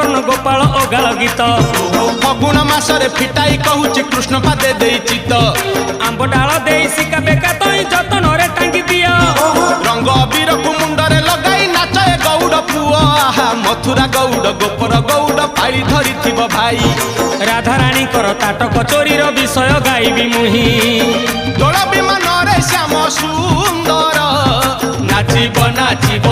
कर्ण गोपाल अगाल गीत फगुण मासरे फिटाई कहूची कृष्ण पादे देई चित आंब डाल दे शिका बेका तई जतन रे टांगी दिया रंग अबीर को मुंडरे लगाई नाचे गौड़ पुआ मथुरा गौड़ गोपर गौड़ पाई धरी थिब भाई राधा रानी कर ताटक चोरी विषय गाइबी मुही दोल विमान रे श्याम सुंदर नाचिब नाचिब